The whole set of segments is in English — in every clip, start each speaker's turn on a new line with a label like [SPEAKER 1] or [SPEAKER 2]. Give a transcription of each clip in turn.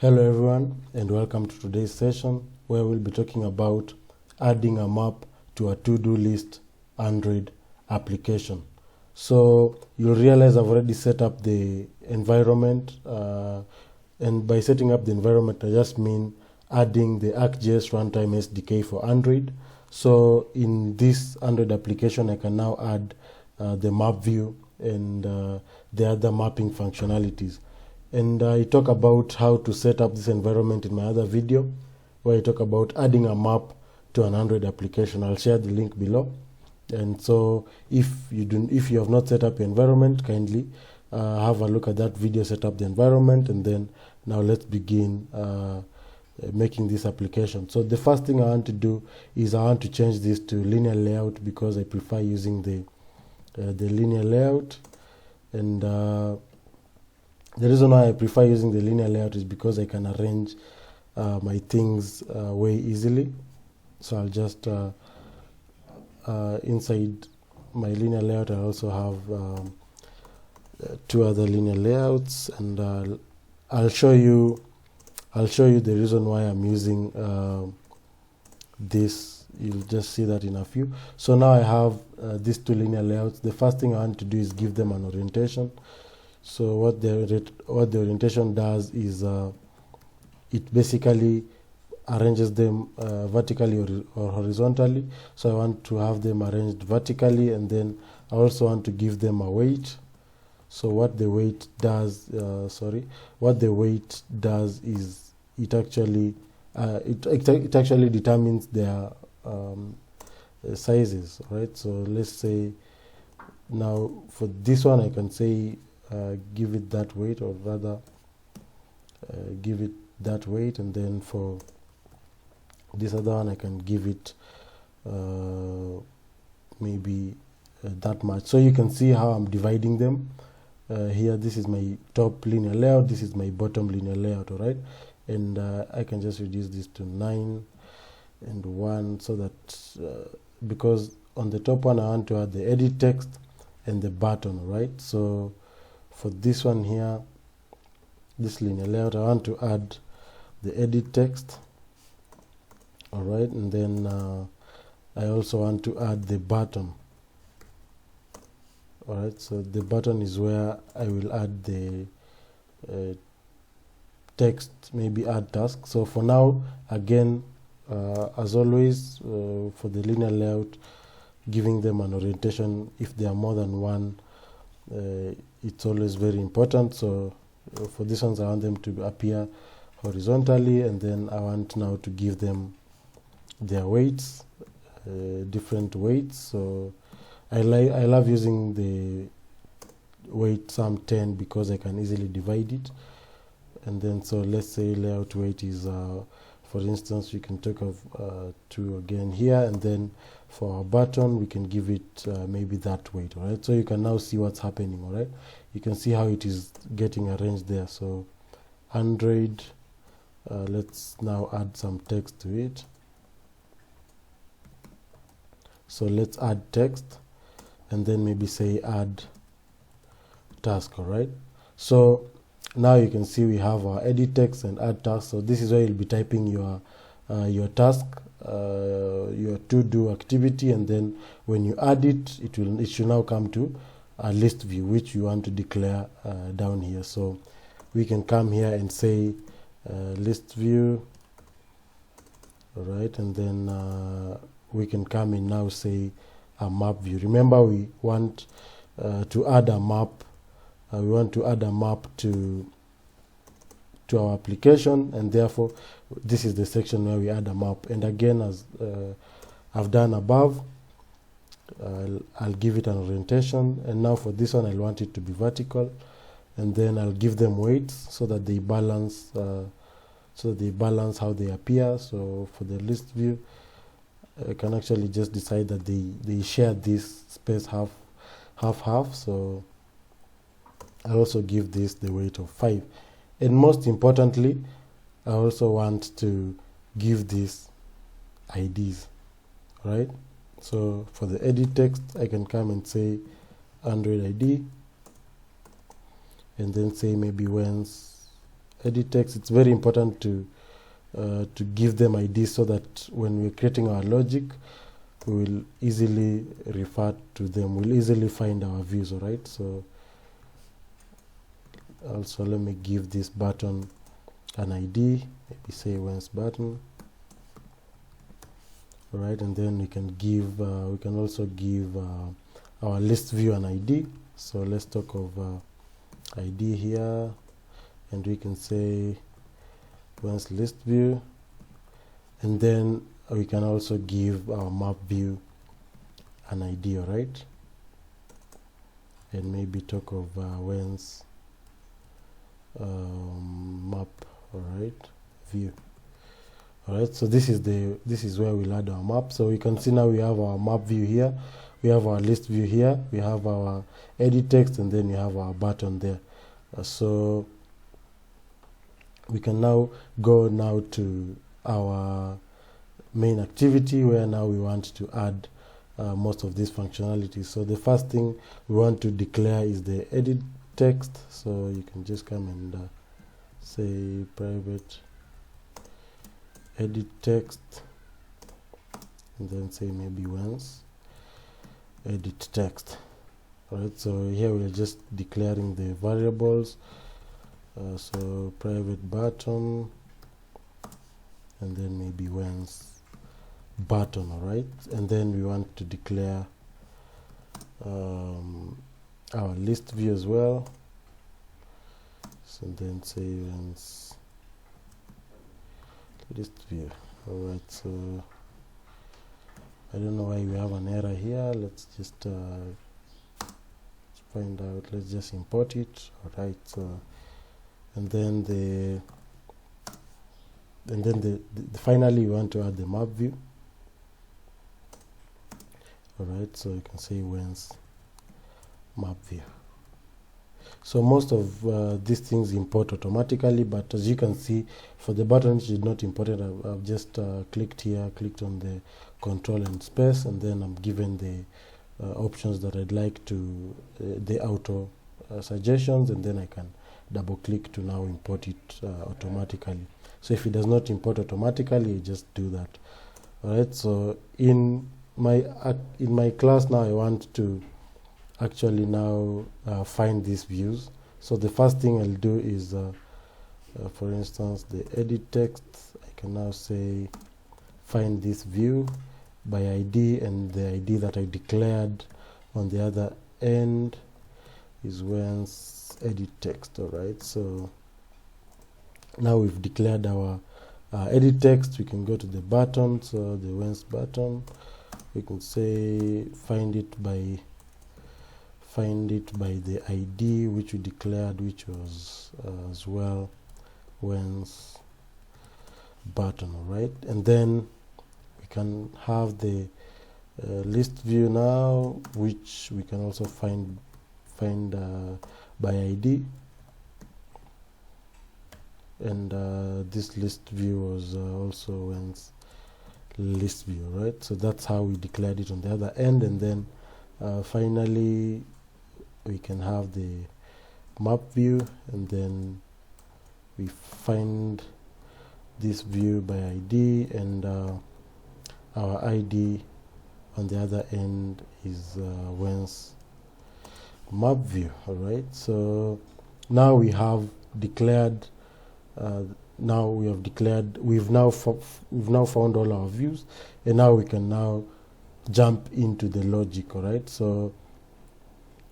[SPEAKER 1] Hello everyone, and welcome to today's session where we'll be talking about adding a map to a to-do list Android application. So you'll realize I've already set up the environment, and by setting up the environment I just mean adding the ArcGIS runtime SDK for Android. So in this Android application I can now add the map view and the other mapping functionalities. And I talk about how to set up this environment in my other video where I talk about adding a map to an Android application. I'll share the link below. And so if you have not set up your environment, kindly have a look at that video, set up the environment, and then now let's begin making this application. So the first thing I want to do is I want to change this to linear layout because I prefer using the linear layout. And the reason why I prefer using the linear layout is because I can arrange my things way easily. So I'll just inside my linear layout I also have two other linear layouts, and I'll show you the reason why I'm using this. You'll just see that in a few. So now I have these two linear layouts. The first thing I want to do is give them an orientation. So what the orientation does is it basically arranges them vertically or horizontally. So I want to have them arranged vertically, and then I also want to give them a weight. So what the weight does, is it actually determines their sizes, right? So let's say now for this one I can say give it that weight, or rather give it that weight, and then for this other one I can give it maybe that much. So you can see how I'm dividing them here. This is my top linear layout, this is my bottom linear layout, all right? And I can just reduce this to 9 and 1 so that because on the top one I want to add the edit text and the button, all right? So for this one here, this linear layout, I want to add the edit text, all right? And then I also want to add the button, all right? So the button is where I will add the text, maybe add task. So for now, again, as always, for the linear layout, giving them an orientation if they are more than one, it's always very important. So for these ones I want them to appear horizontally, and then I want now to give them their weights, different weights. So I love using the weight sum 10 because I can easily divide it. And then so let's say layout weight is for instance we can take of 2 again here, and then for our button we can give it maybe that weight, all right? So you can now see what's happening, all right? You can see how it is getting arranged there. So Android, let's now add some text to it. So let's add text, and then maybe say add task, all right? So now you can see we have our edit text and add task. So this is where you'll be typing your task, your to-do activity, and then when you add it, it should now come to a list view which you want to declare down here. So we can come here and say list view, all right? And then we can come in now say a map view. Remember we want to add a map. We want to add a map to our application, and therefore this is the section where we add a map. And again, as I've done above, I'll give it an orientation, and now for this one I'll want it to be vertical, and then I'll give them weights so that they balance how they appear. So for the list view, I can actually just decide that they share this space half. So I also give this the weight of 5. And most importantly, I also want to give this IDs, right? So for the edit text, I can come and say Android ID, and then say maybe Wens edit text, it's very important to give them IDs so that when we're creating our logic, we will easily refer to them, we'll easily find our views. All right, so also let me give this button an ID, maybe say Wens button. All right, and then we can give we can also give our list view an ID. So let's talk of ID here, and we can say Wens list view, and then we can also give our map view an ID. All right, and maybe talk of Wens map, all right, view. All right, so this is where we'll add our map. So we can see now we have our map view here, we have our list view here, we have our edit text, and then we have our button there. So we can now go now to our main activity, where now we want to add most of these functionalities. So the first thing we want to declare is the edit text. So you can just come and say private edit text, and then say maybe once edit text. All right, so here we're just declaring the variables. So private button, and then maybe once button. All right, and then we want to declare our list view as well. So then say once list view. All right, so I don't know why we have an error here. Let's just find out. Let's just import it. All right, so and then finally we want to add the map view. All right, so you can say Wens map view. So most of these things import automatically, but as you can see, for the button which is not imported, I've just clicked here, clicked on the control and space, and then I'm given the options that I'd like to, the auto suggestions, and then I can double click to now import it automatically. So if it does not import automatically, you just do that. All right, so in my class now, I want to actually now find these views. So the first thing I'll do is for instance, the edit text, I can now say find this view by ID, and the ID that I declared on the other end is Wens edit text. All right, so now we've declared our edit text. We can go to the button, so the Wens button, we can say find it by the ID which we declared, which was as well Wens button. All right, and then we can have the list view now, which we can also find by ID, and this list view was also Wens list view. Right, so that's how we declared it on the other end, and then finally we can have the map view, and then we find this view by ID, and our ID on the other end is Wens map view. All right, so now we have declared we've now found all our views, and now we can now jump into the logic. All right, so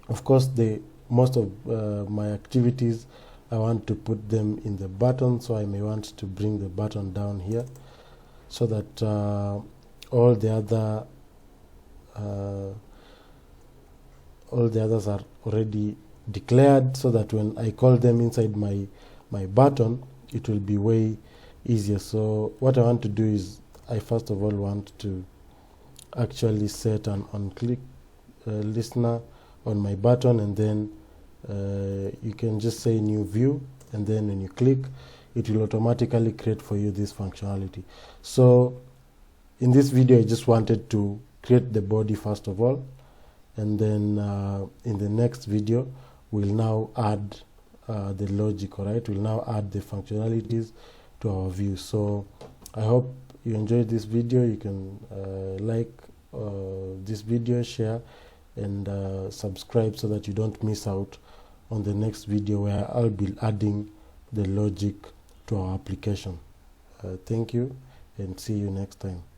[SPEAKER 1] of course most of my activities, I want to put them in the button, so I may want to bring the button down here so that all the others are already declared, so that when I call them inside my button, it will be way easier. So what I want to do is I first of all want to actually set an on-click listener on my button, and then you can just say new view, and then when you click, it will automatically create for you this functionality. So in this video, I just wanted to create the body first of all, and then in the next video we'll now add the logic. All right, we'll now add the functionalities to our view. So I hope you enjoyed this video. You can like this video, share, and subscribe so that you don't miss out on the next video where I'll be adding the logic to our application. Thank you, and see you next time.